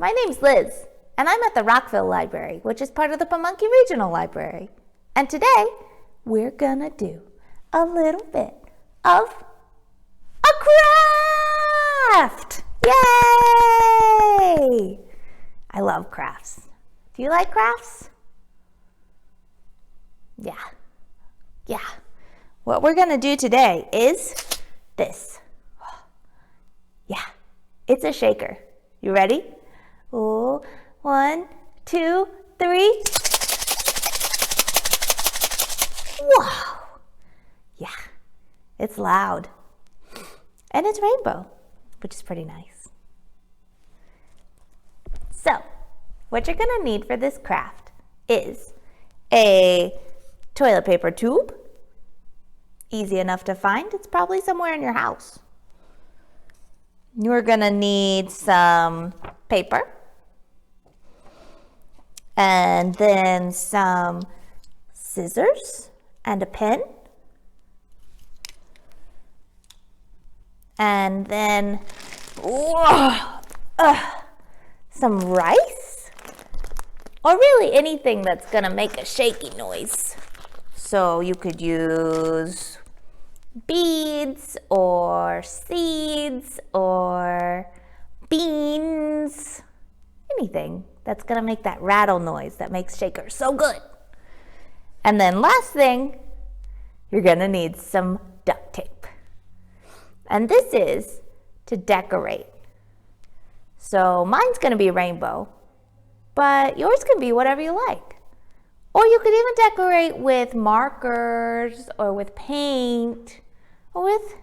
My name's Liz, and I'm at the Rockville Library, which is part of the Pamunkey Regional Library. And today, we're gonna do a little bit of a craft! Yay! I love crafts. Do you like crafts? Yeah. What we're gonna do today is this. Yeah, it's a shaker. You ready? Oh, 1, 2, 3. Wow. Yeah, it's loud. And it's rainbow, which is pretty nice. So, what you're gonna need for this craft is a toilet paper tube. Easy enough to find. It's probably somewhere in your house. You're gonna need some paper. And then some scissors and a pen. And then some rice. Or really anything that's gonna make a shaky noise. So you could use beads or seeds or beans, anything that's gonna make that rattle noise that makes shakers so good. And then last thing, you're gonna need some duct tape. And this is to decorate. So mine's gonna be rainbow, but yours can be whatever you like. Or you could even decorate with markers or with paint or with,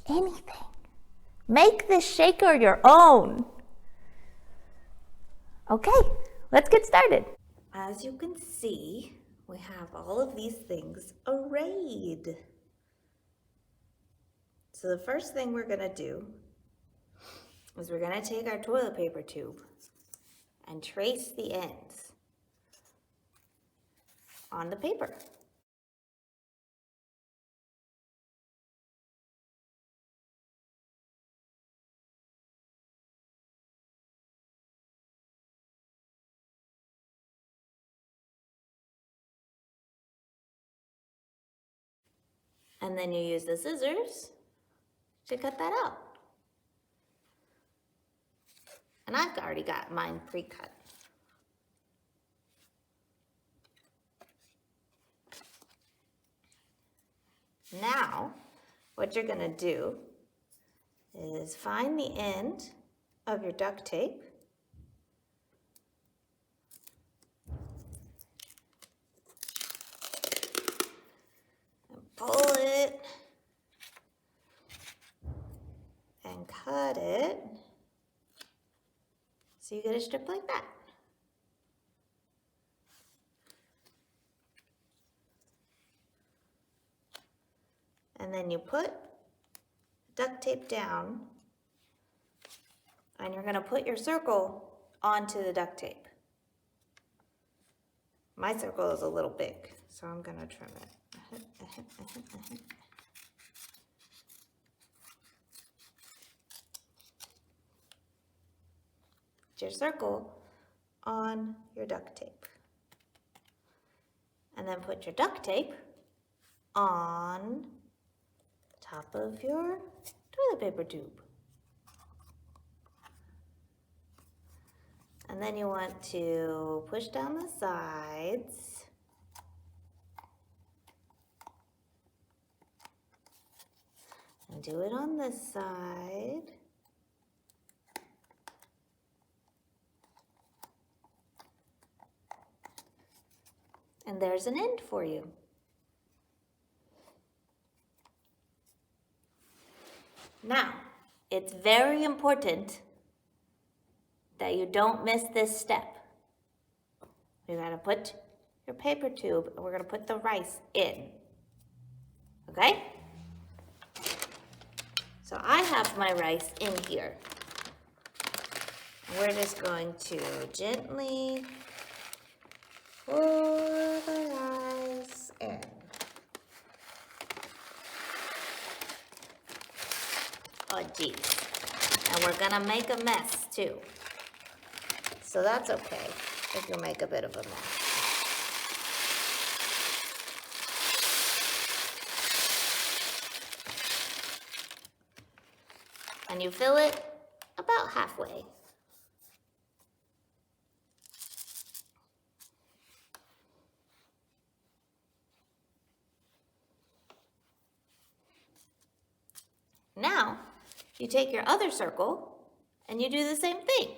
anything. Make this shaker your own. Okay, let's get started. As you can see, we have all of these things arrayed. So the first thing we're gonna do is we're gonna take our toilet paper tube and trace the ends on the paper. And then you use the scissors to cut that out. And I've already got mine pre-cut. Now, what you're gonna do is find the end of your duct tape. And pull it and cut it so you get a strip like that. And then you put duct tape down and you're gonna put your circle onto the duct tape. My circle is a little big, so I'm gonna trim it. Put your circle on your duct tape. And then put your duct tape on top of your toilet paper tube. And then you want to push down the sides. And do it on this side. And there's an end for you. Now, it's very important that you don't miss this step. You're gonna put your paper tube and we're gonna put the rice in. Okay? So I have my rice in here. We're just going to gently pour the rice in. Oh geez. And we're gonna make a mess too. So that's okay if you make a bit of a mess. And you fill it about halfway. Now, you take your other circle and you do the same thing.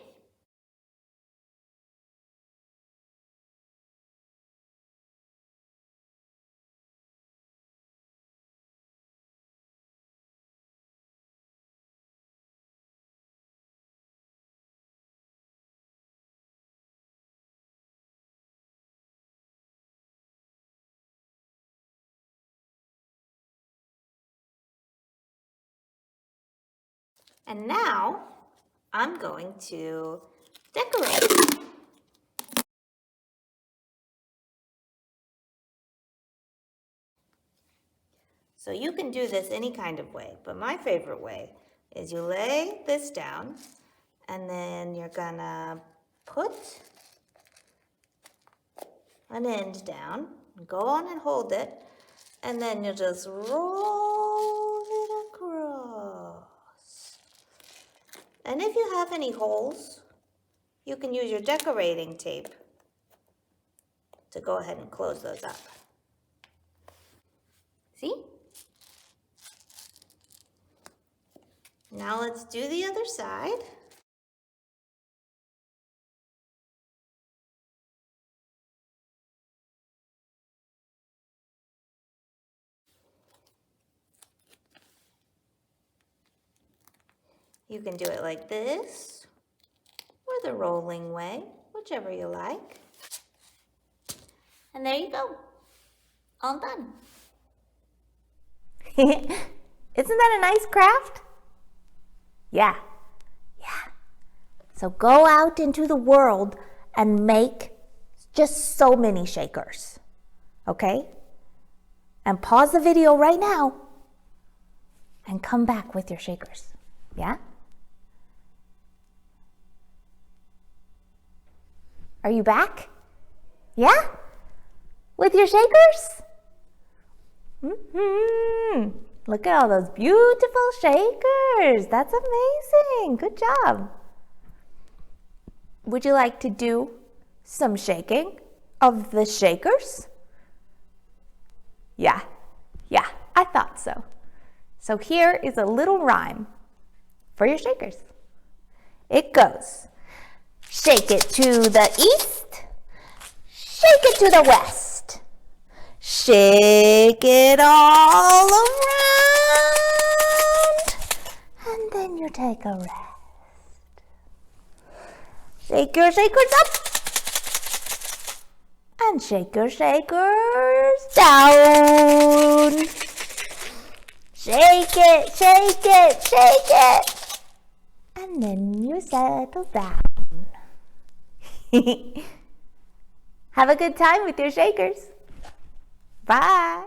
And now, I'm going to decorate. So you can do this any kind of way, but my favorite way is you lay this down and then you're gonna put an end down, go on and hold it, and then you just roll it across. And if you have any holes, you can use your decorating tape to go ahead and close those up. See? Now let's do the other side. You can do it like this, or the rolling way, whichever you like. And there you go, all done. Isn't that a nice craft? Yeah. So go out into the world and make just so many shakers, okay? And pause the video right now and come back with your shakers, yeah? Are you back? Yeah? With your shakers? Look at all those beautiful shakers. That's amazing. Good job. Would you like to do some shaking of the shakers? Yeah, I thought so. So here is a little rhyme for your shakers. It goes, shake it to the east, shake it to the west, shake it all around, and then you take a rest. Shake your shakers up, and shake your shakers down. Shake it, shake it, shake it, and then you settle down. Have a good time with your shakers. Bye.